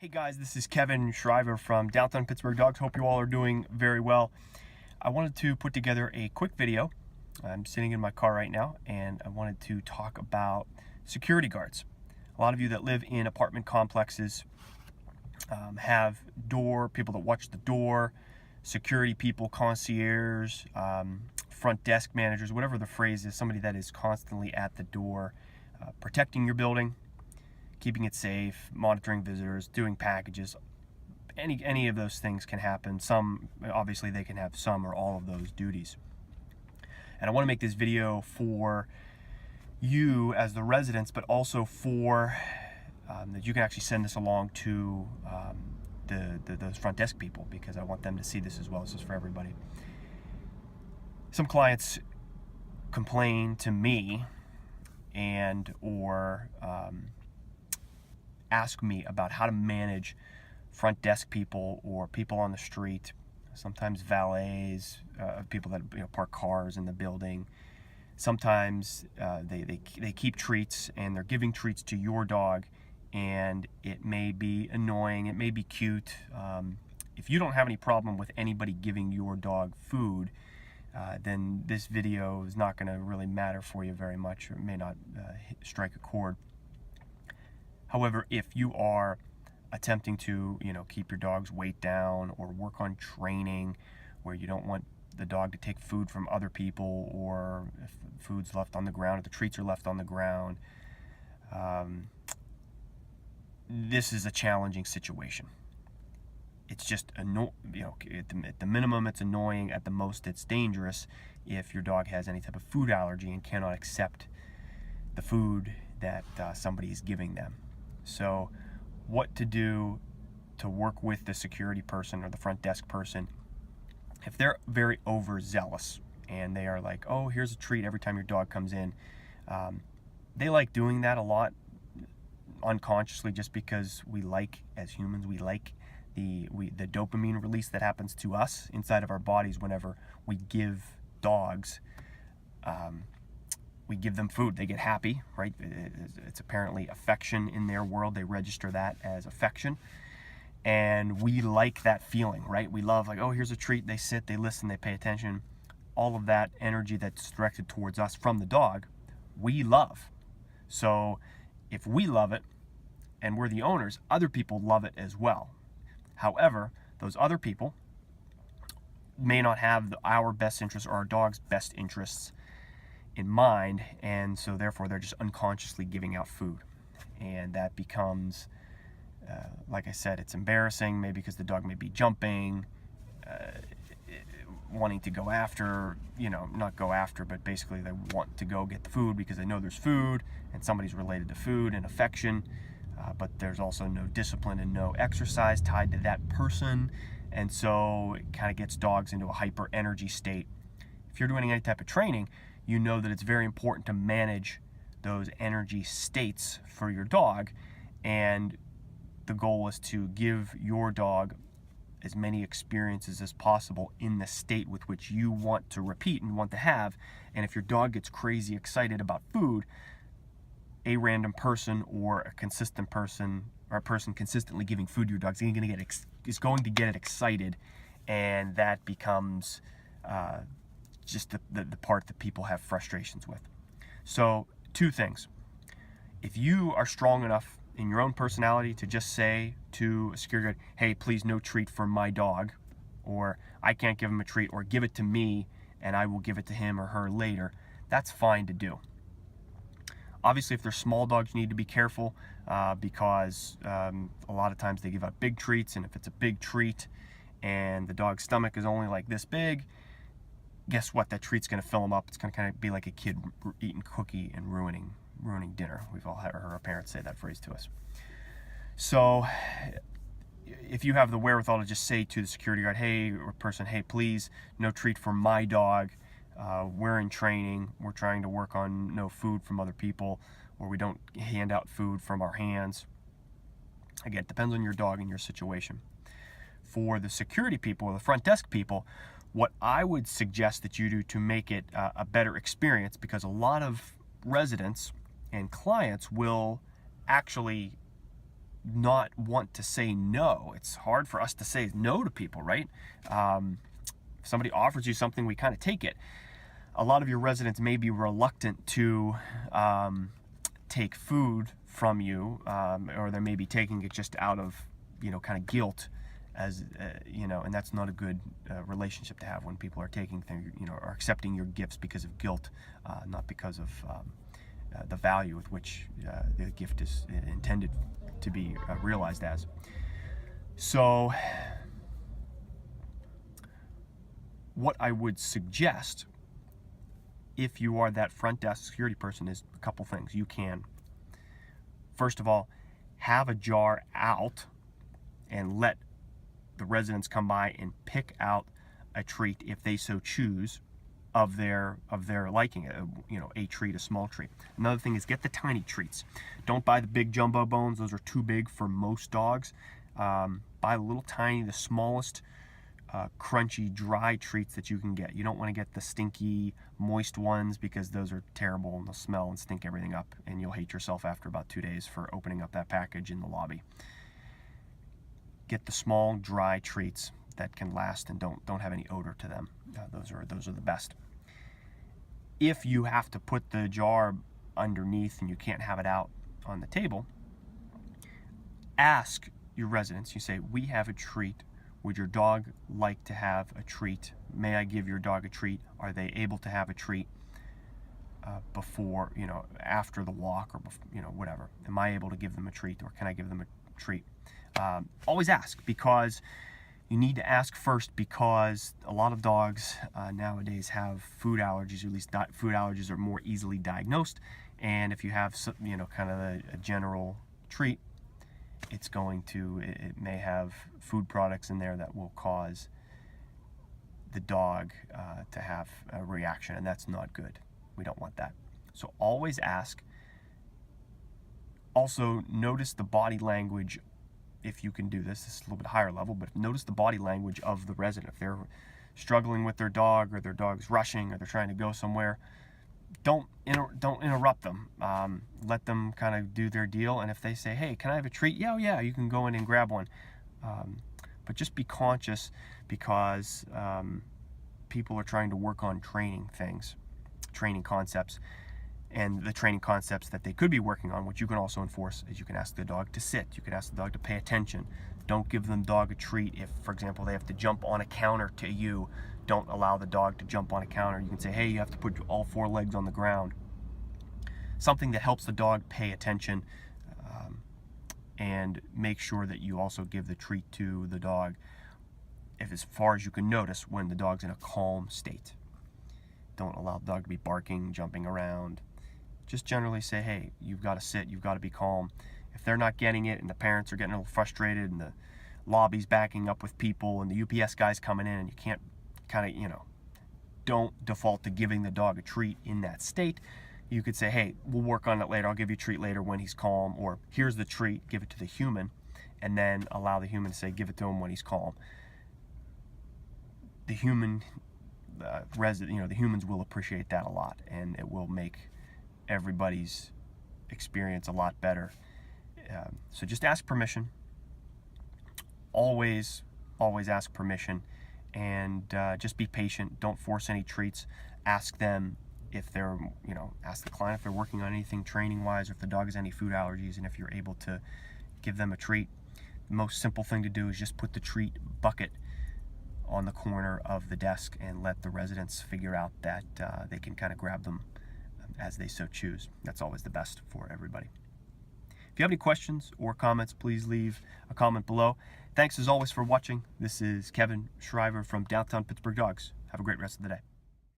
Hey guys, this is Kevin Shriver from Downtown Pittsburgh Dogs. Hope you all are doing very well. I wanted to put together a quick video. I'm sitting in my car right now and I wanted to talk about security guards. A lot of you that live in apartment complexes have people that watch the door, security people, concierge, front desk managers, whatever the phrase is, somebody that is constantly at the door protecting your building, keeping it safe, monitoring visitors, doing packages. Any of those things can happen. Some, obviously they can have some or all of those duties. And I want to make this video for you as the residents, but also for that you can actually send this along to those front desk people, because I want them to see this as well. This is for everybody. Some clients complain to me or ask me about how to manage front desk people or people on the street, sometimes valets, people that park cars in the building. Sometimes they keep treats and they're giving treats to your dog, and it may be annoying, it may be cute. If you don't have any problem with anybody giving your dog food, then this video is not going to really matter for you very much, or it may not strike a chord. However, if you are attempting to, keep your dog's weight down, or work on training where you don't want the dog to take food from other people, or if food's left on the ground, if the treats are left on the ground, this is a challenging situation. It's just at the minimum it's annoying, at the most it's dangerous if your dog has any type of food allergy and cannot accept the food that somebody is giving them. So what to do to work with the security person or the front desk person if they're very overzealous and they are like, oh, here's a treat every time your dog comes in. They like doing that a lot unconsciously, just because we like, as humans, we like the dopamine release that happens to us inside of our bodies whenever we give dogs we give them food. They get happy, right? It's apparently affection in their world. They register that as affection. And we like that feeling, right? We love, like, oh, here's a treat. They sit, they listen, they pay attention. All of that energy that's directed towards us from the dog, we love. So if we love it and we're the owners, other people love it as well. However, those other people may not have our best interests or our dog's best interests in mind, and so therefore they're just unconsciously giving out food, and that becomes like I said, it's embarrassing, maybe because the dog may be jumping, wanting to go after, not go after, but basically they want to go get the food because they know there's food and somebody's related to food and affection, but there's also no discipline and no exercise tied to that person, and so it kind of gets dogs into a hyper energy state. If you're doing any type of training, you know that it's very important to manage those energy states for your dog, and the goal is to give your dog as many experiences as possible in the state with which you want to repeat and want to have. And if your dog gets crazy excited about food, a random person or a consistent person, or a person consistently giving food to your dog, is going to get it excited, and that becomes just the part that people have frustrations with. So two things. If you are strong enough in your own personality to just say to a security guard, hey, please no treat for my dog, or I can't give him a treat, or give it to me and I will give it to him or her later, that's fine to do. Obviously, if they're small dogs, you need to be careful because a lot of times they give out big treats, and if it's a big treat and the dog's stomach is only like this big, guess what? That treat's going to fill them up. It's going to kind of be like a kid eating cookie and ruining dinner. We've all heard our parents say that phrase to us. So if you have the wherewithal to just say to the security guard, hey, or person, hey, please, no treat for my dog. We're in training. We're trying to work on no food from other people, or we don't hand out food from our hands. Again, it depends on your dog and your situation. For the security people or the front desk people, what I would suggest that you do to make it a better experience, because a lot of residents and clients will actually not want to say no. It's hard for us to say no to people, right? If somebody offers you something, we kind of take it. A lot of your residents may be reluctant to take food from you, or they may be taking it just out of, kind of guilt, as and that's not a good relationship to have when people are taking things, or accepting your gifts because of guilt, not because of the value with which the gift is intended to be realized as. So what I would suggest, if you are that front desk security person, is a couple things. You can, first of all, have a jar out and let the residents come by and pick out a treat, if they so choose, of their liking, a treat, a small treat. Another thing is, get the tiny treats. Don't buy the big jumbo bones. Those are too big for most dogs. Buy the little tiny, the smallest, crunchy, dry treats that you can get. You don't want to get the stinky, moist ones, because those are terrible and they'll smell and stink everything up, and you'll hate yourself after about 2 days for opening up that package in the lobby. Get the small, dry treats that can last and don't have any odor to them. Those are the best. If you have to put the jar underneath and you can't have it out on the table, ask your residents. You say, we have a treat. Would your dog like to have a treat? May I give your dog a treat? Are they able to have a treat before, after the walk, or whatever? Am I able to give them a treat, or can I give them a treat? Always ask, because you need to ask first, because a lot of dogs nowadays have food allergies, or at least food allergies are more easily diagnosed. And if you have, kind of a general treat, it may have food products in there that will cause the dog to have a reaction, and that's not good. We don't want that. So always ask. Also, notice the body language. If you can do this is a little bit higher level, but notice the body language of the resident. If they're struggling with their dog, or their dog's rushing, or they're trying to go somewhere, don't interrupt them. Let them kind of do their deal. And if they say, hey, can I have a treat? Yeah, you can go in and grab one. But just be conscious, because people are trying to work on training concepts. And the training concepts that they could be working on, which you can also enforce, is you can ask the dog to sit. You can ask the dog to pay attention. Don't give them dog a treat if, for example, they have to jump on a counter to you. Don't allow the dog to jump on a counter. You can say, hey, you have to put all 4 legs on the ground. Something that helps the dog pay attention, and make sure that you also give the treat to the dog, as far as you can notice, when the dog's in a calm state. Don't allow the dog to be barking, jumping around. Just generally say, hey, you've got to sit, you've got to be calm. If they're not getting it, and the parents are getting a little frustrated, and the lobby's backing up with people, and the UPS guy's coming in, and you can't don't default to giving the dog a treat in that state. You could say, hey, we'll work on it later. I'll give you a treat later when he's calm. Or here's the treat, give it to the human, and then allow the human to say, give it to him when he's calm. The human the humans will appreciate that a lot, and it will make everybody's experience a lot better. So just ask permission. Always ask permission, and just be patient. Don't force any treats. Ask them if they're, ask the client if they're working on anything training-wise, or if the dog has any food allergies, and if you're able to give them a treat. The most simple thing to do is just put the treat bucket on the corner of the desk and let the residents figure out that they can kind of grab them as they so choose. That's always the best for everybody. If you have any questions or comments, please leave a comment below. Thanks as always for watching. This is Kevin Shriver from Downtown Pittsburgh Dogs. Have a great rest of the day.